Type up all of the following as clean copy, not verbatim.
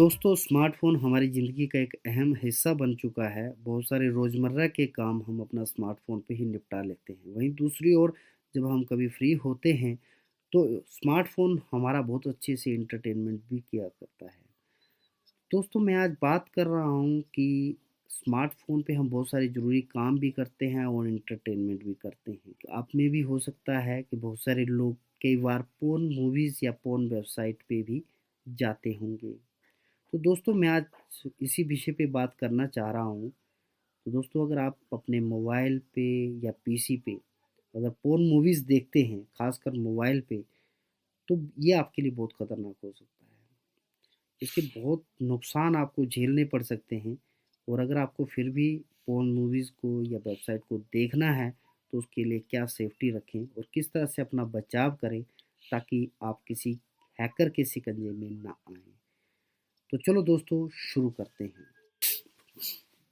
दोस्तों स्मार्टफ़ोन हमारी ज़िंदगी का एक अहम हिस्सा बन चुका है। बहुत सारे रोज़मर्रा के काम हम अपना स्मार्टफ़ोन पे ही निपटा लेते हैं। वहीं दूसरी ओर जब हम कभी फ्री होते हैं तो स्मार्टफ़ोन हमारा बहुत अच्छे से एंटरटेनमेंट भी किया करता है। दोस्तों मैं आज बात कर रहा हूँ कि स्मार्टफ़ोन पे हम बहुत सारे ज़रूरी काम भी करते हैं और एंटरटेनमेंट भी करते हैं। आप में भी हो सकता है कि बहुत सारे लोग कई बार पोर्न मूवीज़ या पोर्न वेबसाइट पे भी जाते होंगे। तो दोस्तों मैं आज इसी विषय पे बात करना चाह रहा हूँ। तो दोस्तों अगर आप अपने मोबाइल पे या पीसी पे अगर पोर्न मूवीज़ देखते हैं, ख़ासकर मोबाइल पे, तो ये आपके लिए बहुत ख़तरनाक हो सकता है। इसके बहुत नुकसान आपको झेलने पड़ सकते हैं और अगर आपको फिर भी पोर्न मूवीज़ को या वेबसाइट को देखना है, तो उसके लिए क्या सेफ्टी रखें और किस तरह से अपना बचाव करें ताकि आप किसी हैकर के शिकंजे में ना आएँ। तो चलो दोस्तों शुरू करते हैं।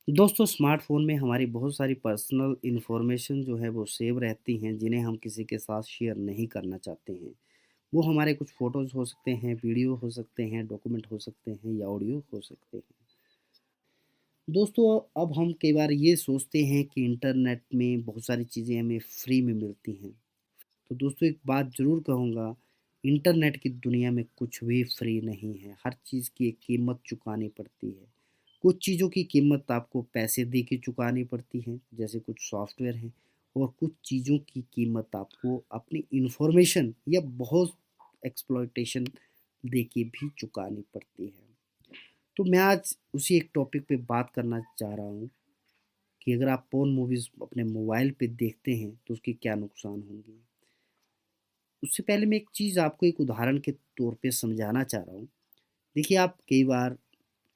दोस्तों स्मार्टफ़ोन में हमारी बहुत सारी पर्सनल इन्फॉर्मेशन जो है वो सेव रहती हैं जिन्हें हम किसी के साथ शेयर नहीं करना चाहते हैं। वो हमारे कुछ फ़ोटोज़ हो सकते हैं, वीडियो हो सकते हैं, डॉक्यूमेंट हो सकते हैं या ऑडियो हो सकते हैं। दोस्तों अब हम कई बार ये सोचते हैं कि इंटरनेट में बहुत सारी चीज़ें हमें फ्री में मिलती हैं। तो दोस्तों एक बात ज़रूर कहूँगा, इंटरनेट की दुनिया में कुछ भी फ्री नहीं है, हर चीज़ की एक कीमत चुकानी पड़ती है। कुछ चीज़ों की कीमत आपको पैसे दे के चुकानी पड़ती है, जैसे कुछ सॉफ्टवेयर हैं और कुछ चीज़ों की कीमत आपको अपनी इन्फॉर्मेशन या बहुत एक्सप्लॉइटेशन दे के भी चुकानी पड़ती है। तो मैं आज उसी एक टॉपिक पे बात करना चाह रहा हूँ कि अगर आप पोर्न मूवीज़ अपने मोबाइल पे देखते हैं, तो उसके क्या नुकसान होंगे। उससे पहले मैं एक चीज़ आपको एक उदाहरण के तौर पे समझाना चाह रहा हूँ। देखिए आप कई बार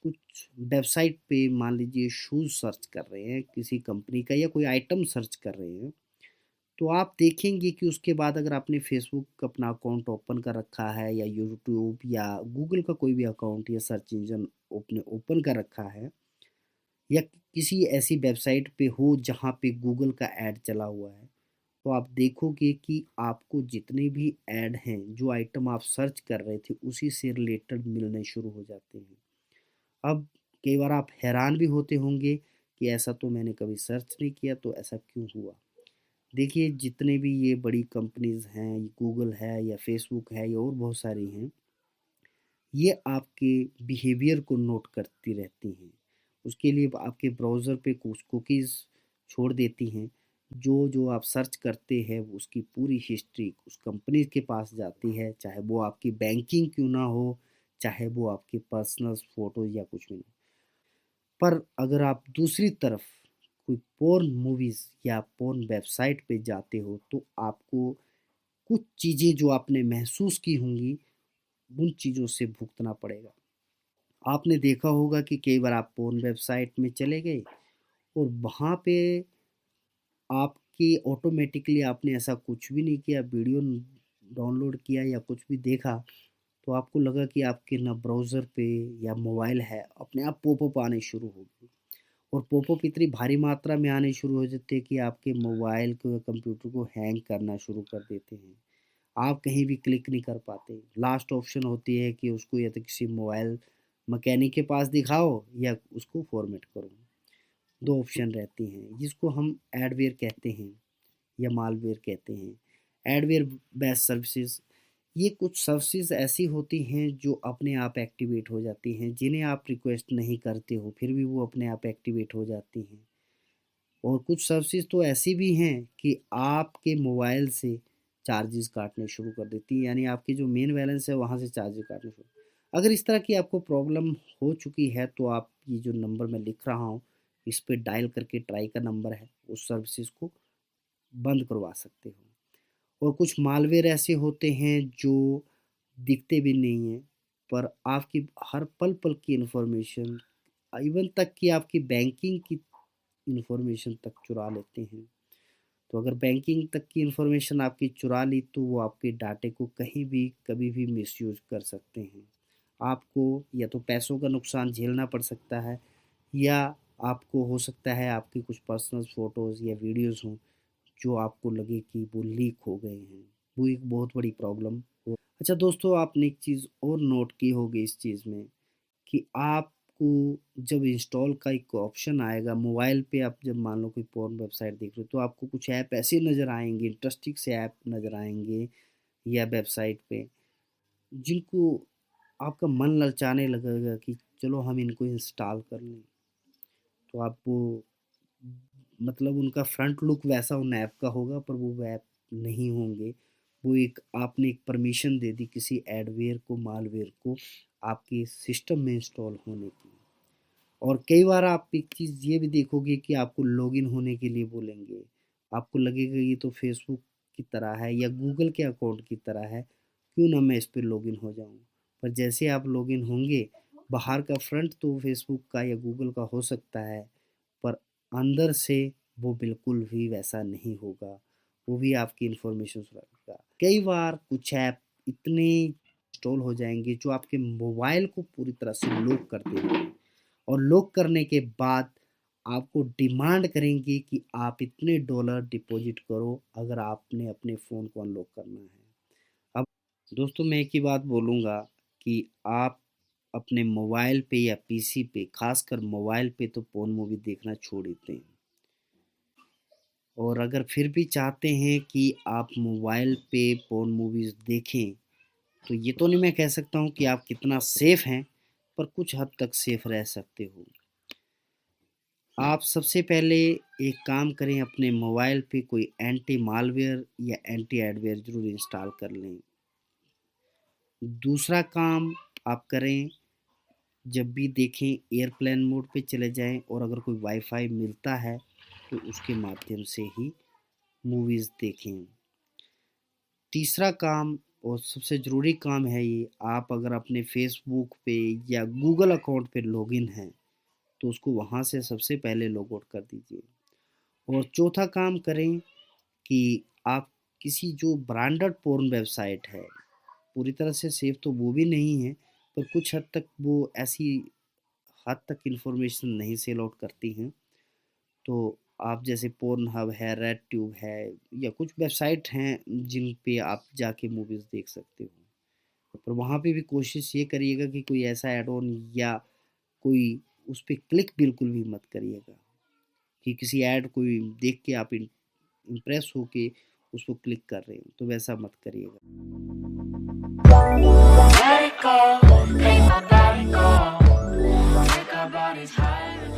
कुछ वेबसाइट पे मान लीजिए शूज़ सर्च कर रहे हैं, किसी कंपनी का या कोई आइटम सर्च कर रहे हैं, तो आप देखेंगे कि उसके बाद अगर आपने फ़ेसबुक अपना अकाउंट ओपन कर रखा है या यूट्यूब या गूगल का कोई भी अकाउंट या सर्च इंजन ओपन ओपन कर रखा है या किसी ऐसी वेबसाइट पे हो जहाँ पे गूगल का ऐड चला हुआ है, तो आप देखोगे कि आपको जितने भी ऐड हैं, जो आइटम आप सर्च कर रहे थे, उसी से रिलेटेड मिलने शुरू हो जाते हैं। अब कई बार आप हैरान भी होते होंगे कि ऐसा तो मैंने कभी सर्च नहीं किया, तो ऐसा क्यों हुआ? देखिए, जितने भी ये बड़ी कंपनीज़ हैं, गूगल है या फ़ेसबुक है या और बहुत सारी हैं, ये आपके बिहेवियर को नोट करती रहती हैं। उसके लिए आपके ब्राउज़र पे कुछ कुकीज़ छोड़ देती हैं, जो आप सर्च करते हैं उसकी पूरी हिस्ट्री उस कंपनी के पास जाती है, चाहे वो आपकी बैंकिंग क्यों ना हो, चाहे वो आपके पर्सनल फ़ोटोज़ या कुछ भी ना हो। पर अगर आप दूसरी तरफ कोई पोर्न मूवीज़ या पोर्न वेबसाइट पे जाते हो, तो आपको कुछ चीज़ें जो आपने महसूस की होंगी, उन चीज़ों से भुगतना पड़ेगा। आपने देखा होगा कि कई बार आप पोर्न वेबसाइट में चले गए और वहाँ पे आपकी ऑटोमेटिकली आपने ऐसा कुछ भी नहीं किया, वीडियो डाउनलोड किया या कुछ भी देखा, तो आपको लगा कि आपके ना ब्राउज़र पे या मोबाइल है, अपने आप पॉपअप आने शुरू हो गए और पॉपअप इतनी भारी मात्रा में आने शुरू हो जाते हैं कि आपके मोबाइल को या कंप्यूटर को हैंग करना शुरू कर देते हैं। आप कहीं भी क्लिक नहीं कर पाते। लास्ट ऑप्शन होती है कि उसको या तो किसी मोबाइल मैकेनिक के पास दिखाओ या उसको फॉर्मेट करो। 2 ऑप्शन रहती हैं, जिसको हम एडवेयर कहते हैं या मालवेयर कहते हैं। एडवेयर बेस्ड सर्विसेज़, ये कुछ सर्विसेज़ ऐसी होती हैं जो अपने आप एक्टिवेट हो जाती हैं, जिन्हें आप रिक्वेस्ट नहीं करते हो, फिर भी वो अपने आप एक्टिवेट हो जाती हैं। और कुछ सर्विसेज़ तो ऐसी भी हैं कि आपके मोबाइल से चार्जेज़ काटने शुरू कर देती हैं, यानी आपकी जो मेन बैलेंस है वहाँ से चार्जेज़ काटने शुरू। अगर इस तरह की आपको प्रॉब्लम हो चुकी है तो आप ये जो नंबर मैं लिख रहा हूँ, इस पे डायल करके ट्राई का नंबर है, उस सर्विसेज़ को बंद करवा सकते हो। और कुछ मालवेयर ऐसे होते हैं जो दिखते भी नहीं हैं, पर आपकी हर पल-पल की इन्फॉर्मेशन इवन तक कि आपकी बैंकिंग की इन्फॉर्मेशन तक चुरा लेते हैं। तो अगर बैंकिंग तक की इन्फॉर्मेशन आपकी चुरा ली तो वो आपके डाटे को कहीं भी कभी भी मिसयूज़ कर सकते हैं। आपको या तो पैसों का नुकसान झेलना पड़ सकता है या आपको हो सकता है आपकी कुछ पर्सनल फ़ोटोज़ या वीडियोज़ हों जो आपको लगे कि वो लीक हो गए हैं। वो एक बहुत बड़ी प्रॉब्लम हो। अच्छा दोस्तों आपने एक चीज़ और नोट की होगी इस चीज़ में कि आपको जब इंस्टॉल का एक ऑप्शन आएगा मोबाइल पे, आप जब मान लो कोई पोर्न वेबसाइट देख रहे हो तो आपको कुछ ऐप ऐसे नज़र आएंगे, इंटरेस्टिंग से ऐप नज़र आएंगे या वेबसाइट पे, जिनको आपका मन ललचाने लगेगा कि चलो हम इनको इंस्टॉल कर लें। तो आपको मतलब उनका फ्रंट लुक वैसा उन ऐप का होगा पर वो ऐप नहीं होंगे। वो एक आपने एक परमिशन दे दी किसी एडवेयर को, मालवेयर को आपके सिस्टम में इंस्टॉल होने की। और कई बार आप एक चीज़ ये भी देखोगे कि आपको लॉगिन होने के लिए बोलेंगे। आपको लगेगा ये तो फेसबुक की तरह है या गूगल के अकाउंट की तरह है, क्यों ना मैं इस पे लॉगिन हो जाऊँ। पर जैसे आप लॉगिन होंगे, बाहर का फ्रंट तो फेसबुक का या गूगल का हो सकता है, पर अंदर से वो बिल्कुल भी वैसा नहीं होगा। वो भी आपकी इन्फॉर्मेशन रखेगा। कई बार कुछ ऐप इतने इंस्टॉल हो जाएँगे जो आपके मोबाइल को पूरी तरह से लॉक कर देंगे। और लॉक करने के बाद आपको डिमांड करेंगे कि आप इतने डॉलर डिपॉजिट करो अगर आपने अपने फ़ोन को अनलॉक करना है। अब दोस्तों मैं एक ही बात बोलूँगा कि आप अपने मोबाइल पे या पीसी पे, ख़ासकर मोबाइल पे तो पोर्न मूवी देखना छोड़ ही दें। और अगर फिर भी चाहते हैं कि आप मोबाइल पे पोर्न मूवीज़ देखें, तो ये तो नहीं मैं कह सकता हूँ कि आप कितना सेफ़ हैं, पर कुछ हद तक सेफ़ रह सकते हो। आप सबसे पहले एक काम करें, अपने मोबाइल पे कोई एंटी मालवेयर या एंटी एडवेयर ज़रूर इंस्टॉल कर लें। दूसरा काम आप करें, जब भी देखें एयरप्लेन मोड पे चले जाएं और अगर कोई वाईफाई मिलता है तो उसके माध्यम से ही मूवीज़ देखें। तीसरा काम और सबसे ज़रूरी काम है ये, आप अगर अपने फेसबुक पे या गूगल अकाउंट पे लॉगिन हैं तो उसको वहाँ से सबसे पहले लॉग आउट कर दीजिए। और चौथा काम करें कि आप किसी जो ब्रांडेड पोर्न वेबसाइट है, पूरी तरह से सेफ तो वो भी नहीं है, पर कुछ हद तक वो ऐसी हद तक इन्फॉर्मेशन नहीं सेल आउट करती हैं। तो आप जैसे पोर्न हब है, रेड ट्यूब है या कुछ वेबसाइट हैं जिन पे आप जाके मूवीज़ देख सकते हो। पर वहाँ पे भी कोशिश ये करिएगा कि कोई ऐसा ऐड ऑन या कोई उस पे क्लिक बिल्कुल भी मत करिएगा कि किसी ऐड कोई देख के आप इम्प्रेस होके उसको क्लिक कर रहे हो, तो वैसा मत करिएगा। Let it go, make my body go. Take our bodies higher.